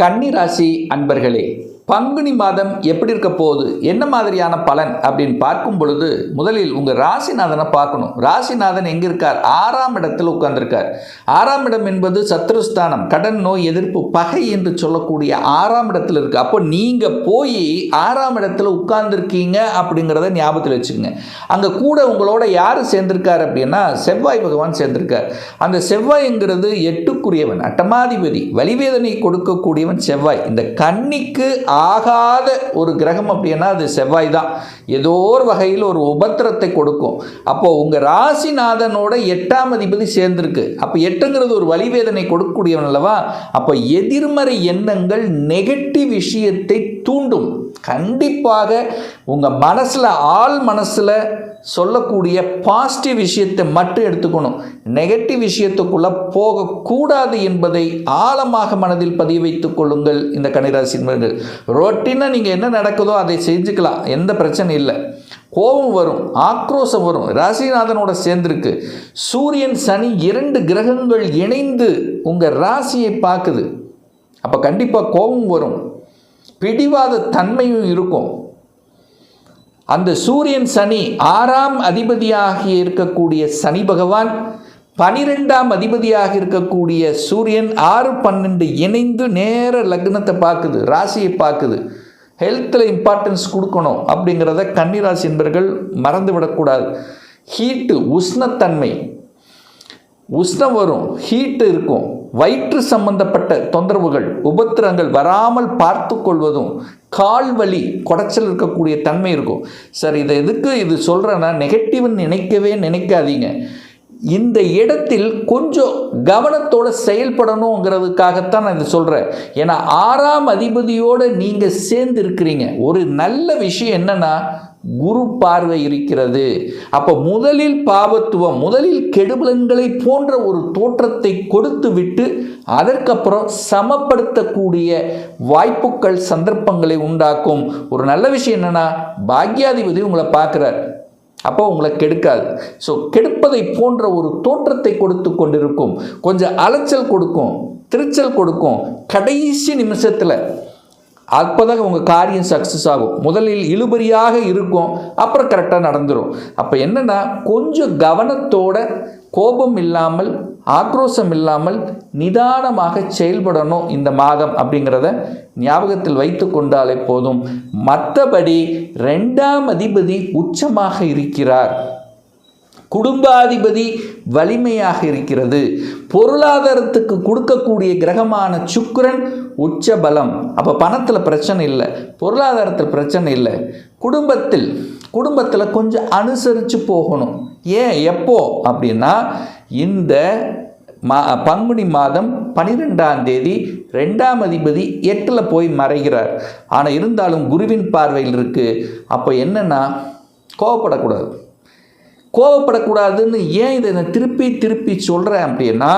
கன்னி ராசி அன்பர்களே, பங்குனி மாதம் எப்படி இருக்க போகுது, என்ன மாதிரியான பலன் அப்படின்னு பார்க்கும் பொழுது முதலில் உங்கள் ராசிநாதனை பார்க்கணும். ராசிநாதன் எங்கே இருக்கார்? 6ஆம் இடத்தில் உட்கார்ந்துருக்கார். 6ஆம் இடம் என்பது சத்ருஸ்தானம், கடன், நோய், எதிர்ப்பு, பகை என்று சொல்லக்கூடிய 6ஆம் இடத்தில் இருக்கு. அப்போ நீங்கள் போய் 6ஆம் இடத்துல உட்கார்ந்துருக்கீங்க அப்படிங்கிறத ஞாபகத்தில் வச்சுக்கோங்க. அங்கே கூட உங்களோட யார் சேர்ந்திருக்கார் அப்படின்னா செவ்வாய் பகவான் சேர்ந்திருக்கார். அந்த செவ்வாய்ங்கிறது 8க்குரியவன், அட்டமாதிபதி, வலிவேதனை கொடுக்கக்கூடியவன் செவ்வாய். இந்த கன்னிக்கு ஆகாத ஒரு கிரகம் அப்படின்னா அது செவ்வாய் தான். ஏதோ ஒரு வகையில் ஒரு உபத்திரத்தை கொடுக்கும். அப்போ உங்க ராசிநாதனோட 8ஆம் அதிபதி சேர்ந்திருக்கு. அப்போ 8ங்கிறது ஒரு வலிவேதனை கொடுக்கக்கூடியவன் அல்லவா? அப்போ எதிர்மறை எண்ணங்கள், நெகட்டிவ் விஷயத்தை தூண்டும். கண்டிப்பாக உங்க மனசுல, ஆள் மனசுல சொல்லக்கூடிய பாசிட்டிவ் விஷயத்தை மட்டும் எடுத்துக்கணும். நெகட்டிவ் விஷயத்துக்குள்ள போகக்கூடாது என்பதை ஆழமாக மனதில் பதிய வைத்துக் கொள்ளுங்கள். இந்த கன்னிராசினர்கள் ரொட்டீனாக நீங்கள் என்ன நடக்குதோ அதை செஞ்சுக்கலாம், எந்த பிரச்சனை இல்லை. கோபம் வரும், ஆக்ரோஷம் வரும். ராசிநாதனோட சேர்ந்திருக்கு. சூரியன், சனி 2 கிரகங்கள் இணைந்து உங்கள் ராசியை பார்க்குது. அப்போ கண்டிப்பாக கோபம் வரும், பிடிவாத தன்மையும் இருக்கும். அந்த சூரியன் சனி 6ஆம் அதிபதியாக இருக்கக்கூடிய சனி பகவான், 12ஆம் அதிபதியாக இருக்கக்கூடிய சூரியன் 6, 12 இணைந்து நேர லக்னத்தை பார்க்குது, ராசியை பார்க்குது. ஹெல்த்தில் இம்பார்ட்டன்ஸ் கொடுக்கணும் அப்படிங்கிறத கன்னிராசி என்பர்கள் மறந்து விடக்கூடாது. ஹீட்டு, உஷ்ணத்தன்மை, உஷ்ணம் வரும், ஹீட்டு இருக்கும். வயிற்று சம்பந்தப்பட்ட தொந்தரவுகள், உபத்திரங்கள் வராமல் பார்த்து கொள்வதும், கால் வலி, குடைச்சல் இருக்கக்கூடிய தன்மை இருக்கும். சார் இதை எதுக்கு இது சொல்கிறேன்னா, நெகட்டிவ்னு நினைக்காதீங்க. இந்த இடத்தில் கொஞ்சம் கவனத்தோடு செயல்படணுங்கிறதுக்காகத்தான் நான் இதை சொல்கிறேன். ஏன்னா 6ஆம் அதிபதியோடு நீங்கள் சேர்ந்து இருக்கிறீங்க. ஒரு நல்ல விஷயம் என்னன்னா, குரு பார்வை இருக்கிறது. அப்போ முதலில் பாவத்துவம், முதலில் கெடுபலன்களை போன்ற ஒரு தோற்றத்தை கொடுத்து விட்டு அதற்கப்புறம் சமப்படுத்தக்கூடிய வாய்ப்புகள், சந்தர்ப்பங்களை உண்டாக்கும். ஒரு நல்ல விஷயம் என்னன்னா, பாக்யாதிபதி உங்களை பார்க்குறார். அப்போ உங்களை கெடுக்காது. ஸோ கெடுப்பதை போன்ற ஒரு தோற்றத்தை கொடுத்து கொண்டிருக்கும். கொஞ்சம் அலைச்சல் கொடுக்கும், திருச்சல் கொடுக்கும். கடைசி நிமிஷத்தில் அப்போதான் உங்கள் காரியம் சக்ஸஸ் ஆகும். முதலில் இழுபறியாக இருக்கும், அப்புறம் கரெக்டாக நடந்துடும். அப்போ என்னென்னா, கொஞ்சம் கவனத்தோட, கோபம் இல்லாமல், ஆக்ரோஷம் இல்லாமல் நிதானமாக செயல்படணும் இந்த மாதம் அப்படிங்கிறத ஞாபகத்தில் வைத்து கொண்டாலே போதும். மற்றபடி 2ஆம் அதிபதி உச்சமாக இருக்கிறார், குடும்பாதிபதி வலிமையாக இருக்கிறது. பொருளாதாரத்துக்கு கொடுக்கக்கூடிய கிரகமான சுக்கிரன் உச்ச பலம். அப்போ பணத்தில் பிரச்சனை இல்லை, பொருளாதாரத்தில் பிரச்சனை இல்லை. குடும்பத்தில் கொஞ்சம் அனுசரித்து போகணும். ஏன், எப்போ அப்படின்னா, இந்த பங்குனி மாதம் 12ஆம் தேதி 2ஆம் அதிபதி 8ல் போய் மறைகிறார். ஆனால் இருந்தாலும் குருவின் பார்வையில் இருக்குது. அப்போ என்னென்னா, கோவப்படக்கூடாதுன்னு ஏன் இதை நான் திருப்பி சொல்கிறேன் அப்படின்னா,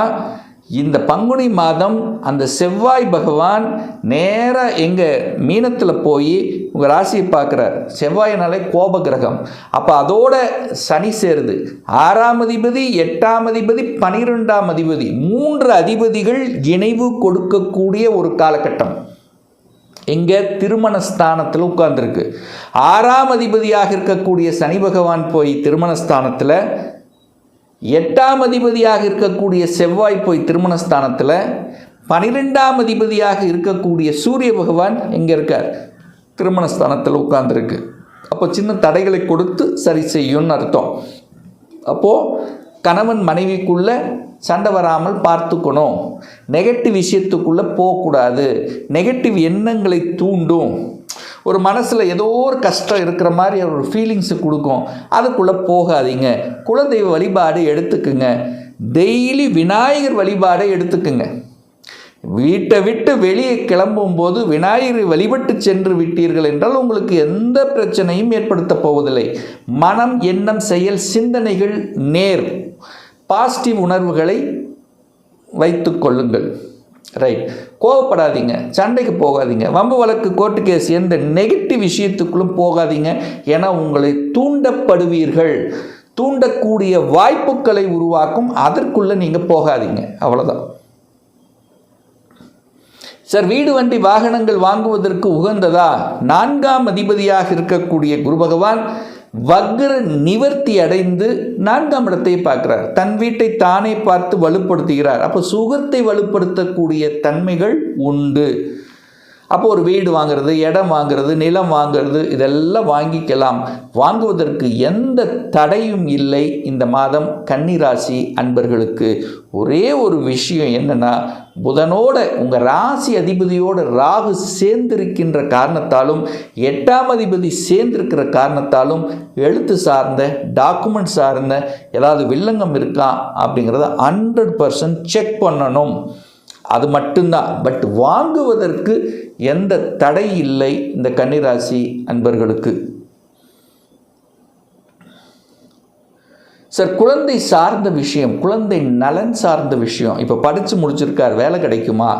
இந்த பங்குனி மாதம் அந்த செவ்வாய் பகவான் நேராக எங்கள் மீனத்தில் போய் உங்கள் ராசியை பார்க்குறார். செவ்வாயினாலே கோப கிரகம். அப்போ அதோட சனி சேருது. 6ஆம் அதிபதி, 8ஆம் அதிபதி, 12ஆம் அதிபதி, 3 அதிபதிகள் இணைவு கொடுக்கக்கூடிய ஒரு காலகட்டம். எங்கே? திருமண ஸ்தானத்தில் உட்கார்ந்துருக்கு. 6ஆம் அதிபதியாக இருக்கக்கூடிய சனி பகவான் போய் திருமணஸ்தானத்தில், 8ஆம் அதிபதியாக இருக்கக்கூடிய செவ்வாய் போய் திருமணஸ்தானத்தில், 12ஆம் அதிபதியாக இருக்கக்கூடிய சூரிய பகவான் எங்கே இருக்கார்? திருமணஸ்தானத்தில் உட்கார்ந்துருக்கு. அப்போ சின்ன தடைகளை கொடுத்து சரி செய்யும்னு அர்த்தம். அப்போது கணவன் மனைவிக்குள்ள சண்டை வராமல் பார்த்துக்கணும். நெகட்டிவ் விஷயத்துக்குள்ளே போகக்கூடாது. நெகட்டிவ் எண்ணங்களை தூண்டும். ஒரு மனசில் ஏதோ ஒரு கஷ்டம் இருக்கிற மாதிரி ஒரு ஃபீலிங்ஸு கொடுக்கும். அதுக்குள்ளே போகாதீங்க. குலதெய்வ வழிபாடு எடுத்துக்குங்க. டெய்லி விநாயகர் வழிபாடை எடுத்துக்குங்க. வீட்டை விட்டு வெளியே கிளம்பும்போது விநாயகரை வழிபட்டு சென்று விட்டீர்கள் என்றால் உங்களுக்கு எந்த பிரச்சனையும் ஏற்படுத்த போவதில்லை. மனம், எண்ணம், செயல், சிந்தனைகள் நேர், பாசிட்டிவ் உணர்வுகளை வைத்து கொள்ளுங்கள். ரைட். கோவப்படாதீங்க, சண்டைக்கு போகாதீங்க, வம்பு வழக்கு, கோர்ட்டு கேஸ், எந்த நெகட்டிவ் விஷயத்துக்குள்ளும் போகாதீங்க. ஏன்னா உங்களை தூண்டப்படுவீர்கள். தூண்டக்கூடிய வாய்ப்புகளை உருவாக்கும். அதற்குள்ளே நீங்கள் போகாதீங்க. அவ்வளோதான். சார், வீடு வண்டி வாகனங்கள் வாங்குவதற்கு உகந்ததா? 4ஆம் அதிபதியாக இருக்கக்கூடிய குரு பகவான் வக்ர நிவர்த்தி அடைந்து 4ஆம் இடத்தை பார்க்கிறார். தன் வீட்டை தானே பார்த்து வலுப்படுத்துகிறார். அப்போ சுகத்தை வலுப்படுத்தக்கூடிய தன்மைகள் உண்டு. அப்போ ஒரு வீடு வாங்கிறது, இடம் வாங்கிறது, நிலம் வாங்கிறது, இதெல்லாம் வாங்கிக்கலாம். வாங்குவதற்கு எந்த தடையும் இல்லை இந்த மாதம் கன்னிராசி அன்பர்களுக்கு. ஒரே ஒரு விஷயம் என்னன்னா, புதனோட உங்கள் ராசி அதிபதியோட ராகு சேர்ந்திருக்கின்ற காரணத்தாலும் 8ஆம் அதிபதி சேர்ந்திருக்கிற காரணத்தாலும் எழுத்து சார்ந்த டாக்குமெண்ட் சார்ந்த ஏதாவது வில்லங்கம் இருக்கா அப்படிங்கிறத 100% செக் பண்ணணும். அது மட்டும்தான். பட் வாங்குவதற்கு எந்த தடை இல்லை இந்த கன்னிராசி அன்பர்களுக்கு. சார், குழந்தை சார்ந்த விஷயம், குழந்தை நலன் சார்ந்த விஷயம். இப்போ படித்து முடிச்சிருக்கார், வேலை கிடைக்குமா?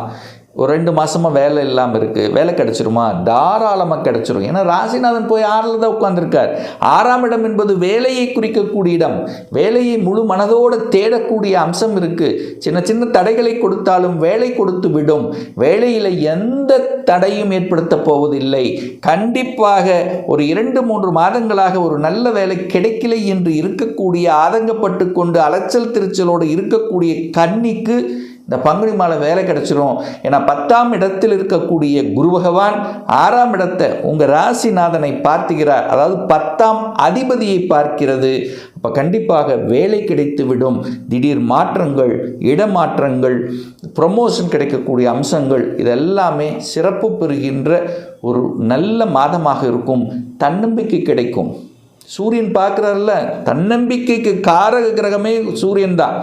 ஒரு 2 மாதமாக வேலை இல்லாமல் இருக்குது, வேலை கிடைச்சிருமா? தாராளமாக கிடைச்சிரும். ஏன்னா ராசிநாதன் போய் 6ல் தான் உட்கார்ந்துருக்கார். 6ஆம் இடம் என்பது வேலையை குறிக்கக்கூடிய இடம். வேலையை முழு மனதோடு தேடக்கூடிய அம்சம் இருக்குது. சின்ன சின்ன தடைகளை கொடுத்தாலும் வேலை கொடுத்து விடும். வேலையில் எந்த தடையும் ஏற்படுத்த போவதில்லை. கண்டிப்பாக ஒரு 2-3 மாதங்களாக ஒரு நல்ல வேலை கிடைக்கலை என்று இருக்கக்கூடிய, ஆதங்கப்பட்டு கொண்டு அலைச்சல் திருச்சலோடு இருக்கக்கூடிய கன்னிக்கு இந்த பங்குனி மாலை வேலை கிடைச்சிரும். ஏன்னா 10ஆம் இடத்தில் இருக்கக்கூடிய குரு பகவான் 6ஆம் இடத்தை உங்கள் ராசிநாதனை பார்த்துகிறார். அதாவது 10ஆம் அதிபதியை பார்க்கிறது. அப்போ கண்டிப்பாக வேலை கிடைத்து விடும். திடீர் மாற்றங்கள், இடமாற்றங்கள், ப்ரமோஷன் கிடைக்கக்கூடிய அம்சங்கள் இதெல்லாமே சிறப்பு பெறுகின்ற ஒரு நல்ல மாதமாக இருக்கும். தன்னம்பிக்கை கிடைக்கும். சூரியன் பார்க்குறாருல, தன்னம்பிக்கைக்கு காரக கிரகமே சூரியன் தான்.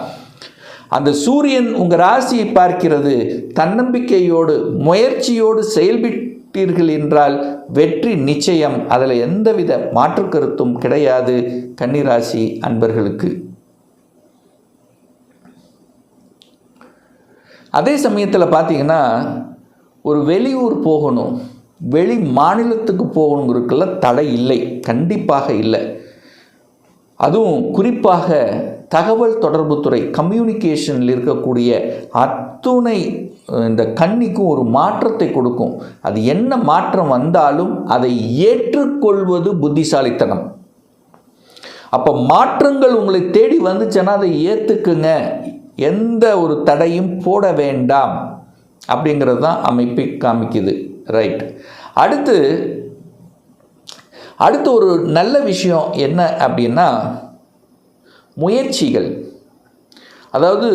அந்த சூரியன் உங்கள் ராசியை பார்க்கிறது. தன்னம்பிக்கையோடு முயற்சியோடு செயல்பட்டீர்கள் என்றால் வெற்றி நிச்சயம். அதில் எந்தவித மாற்று கருத்தும் கிடையாது கன்னிராசி அன்பர்களுக்கு. அதே சமயத்தில் பார்த்தீங்கன்னா, ஒரு வெளியூர் போகணும், வெளி மாநிலத்துக்கு போகணுங்கிறதுக்குள்ள தடை இல்லை, கண்டிப்பாக இல்லை. அதுவும் குறிப்பாக தகவல் தொடர்புத்துறை, கம்யூனிகேஷனில் இருக்கக்கூடிய அத்துணை இந்த கன்னிக்கும் ஒரு மாற்றத்தை கொடுக்கும். அது என்ன மாற்றம் வந்தாலும் அதை ஏற்றுக்கொள்வது புத்திசாலித்தனம். அப்போ மாற்றங்கள் உங்களை தேடி வந்துச்சுன்னா அதை ஏற்றுக்குங்க, எந்த ஒரு தடையும் போட வேண்டாம் அப்படிங்கிறது தான் அமைப்பை காமிக்குது. ரைட். அடுத்து ஒரு நல்ல விஷயம் என்ன அப்படின்னா, முயற்சிகள். அதாவது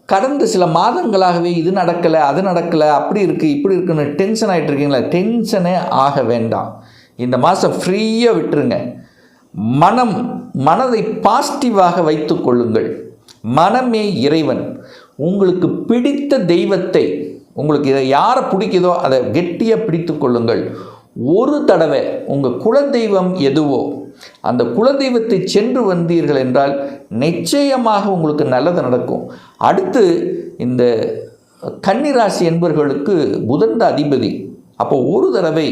கடந்த சில மாதங்களாகவே இது நடக்கலை, அது நடக்கலை, அப்படி இருக்குது, இப்படி இருக்குன்னு டென்ஷன் ஆகிட்டு இருக்கீங்களா? டென்ஷனே ஆக வேண்டாம். இந்த மாதம் ஃப்ரீயாக விட்டுருங்க. மனதை பாசிட்டிவாக வைத்து கொள்ளுங்கள். மனமே இறைவன். உங்களுக்கு பிடித்த தெய்வத்தை, உங்களுக்கு இதை யாரை பிடிக்குதோ அதை கெட்டியாக பிடித்து கொள்ளுங்கள். ஒரு தடவை உங்கள் குலதெய்வம் எதுவோ அந்த குலதெய்வத்தை சென்று வந்தீர்கள் என்றால் நிச்சயமாக உங்களுக்கு நல்லது நடக்கும். அடுத்து இந்த கன்னிராசி என்பவர்களுக்கு புதன் அதிபதி. அப்போ ஒரு தடவை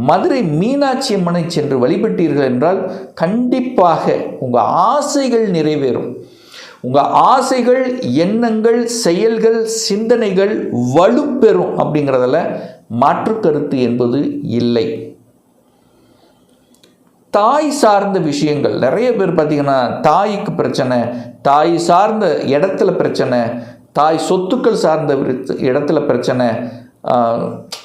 மதுரை மீனாட்சி அம்மனை சென்று வழிபட்டீர்கள் என்றால் கண்டிப்பாக உங்கள் ஆசைகள் நிறைவேறும். உங்கள் ஆசைகள், எண்ணங்கள், செயல்கள், சிந்தனைகள் வலுப்பெறும். அப்படிங்கிறதுல மாற்று கருத்து என்பது இல்லை. தாய் சார்ந்த விஷயங்கள் நிறைய பேர் பார்த்திங்கன்னா, தாய்க்கு பிரச்சனை, தாய் சார்ந்த இடத்துல பிரச்சனை, தாய் சொத்துக்கள் சார்ந்த இடத்துல பிரச்சனை,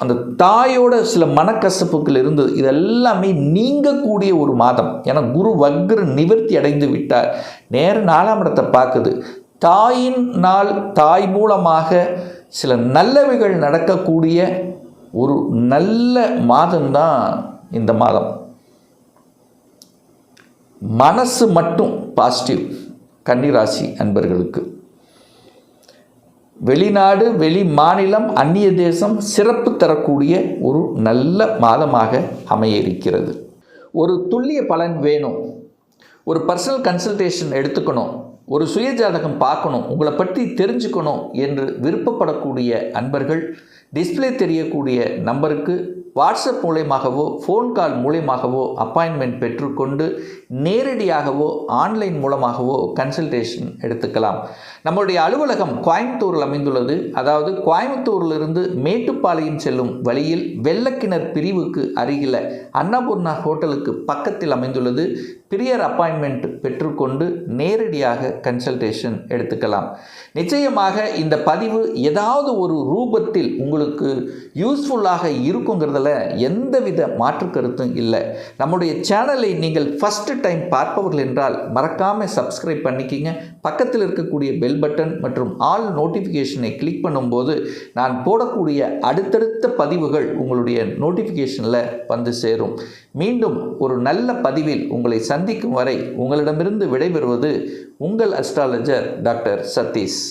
அந்த தாயோட சில மனக்கசப்புகள் இருந்தது, இதெல்லாமே நீங்கக்கூடிய ஒரு மாதம். ஏன்னா குரு வக்ர நிவர்த்தி அடைந்து விட்டார். நேர 4ஆம் இடத்தை பார்க்குது. தாய் மூலமாக சில நல்லவைகள் நடக்கக்கூடிய ஒரு நல்ல மாதம்தான் இந்த மாதம். மனசு மட்டும் பாசிட்டிவ் கன்னிராசி அன்பர்களுக்கு. வெளிநாடு, வெளி மாநிலம், அந்நிய தேசம் சிறப்பு தரக்கூடிய ஒரு நல்ல மாதமாக அமைய இருக்கிறது. ஒரு துல்லிய பலன் வேணும், ஒரு பர்சனல் கன்சல்டேஷன் எடுத்துக்கணும், ஒரு சுயஜாதகம் பார்க்கணும், உங்களை பற்றி தெரிஞ்சுக்கணும் என்று விருப்பப்படக்கூடிய அன்பர்கள் டிஸ்பிளே தெரியக்கூடிய நம்பருக்கு வாட்ஸ்அப் மூலமாகவோ ஃபோன் கால் மூலமாகவோ அப்பாயின்மெண்ட் பெற்றுக்கொண்டு நேரடியாகவோ ஆன்லைன் மூலமாகவோ கன்சல்டேஷன் எடுத்துக்கலாம். நம்முடைய அலுவலகம் கோயம்புத்தூரில் அமைந்துள்ளது. அதாவது கோயம்புத்தூரிலிருந்து மேட்டுப்பாளையம் செல்லும் வழியில் வெள்ளக்கிணர் பிரிவுக்கு அருகில் அன்னபூர்ணா ஹோட்டலுக்கு பக்கத்தில் அமைந்துள்ளது. பிரியர் அப்பாயின்மெண்ட் பெற்றுக்கொண்டு நேரடியாக கன்சல்டேஷன் எடுத்துக்கலாம். நிச்சயமாக இந்த பதிவு ஏதாவது ஒரு ரூபத்தில் உங்களுக்கு யூஸ்ஃபுல்லாக இருக்குங்கிறதுல எந்தவித மாற்று கருத்தும் இல்லை. நம்முடைய சேனலை நீங்கள் ஃபஸ்ட்டு டைம் பார்ப்பவர்கள் என்றால் மறக்காமல் சப்ஸ்கிரைப் பண்ணிக்கிங்க. பக்கத்தில் இருக்கக்கூடிய பெல் பட்டன் மற்றும் ஆல் நோட்டிஃபிகேஷனை கிளிக் பண்ணும்போது நான் போடக்கூடிய அடுத்தடுத்த பதிவுகள் உங்களுடைய நோட்டிஃபிகேஷனில் வந்து சேரும். மீண்டும் ஒரு நல்ல பதிவில் உங்களை சந்திக்கும் வரை உங்களிடமிருந்து விடைபெறுவது உங்கள் அஸ்ட்ராலஜர் டாக்டர் சதீஷ்.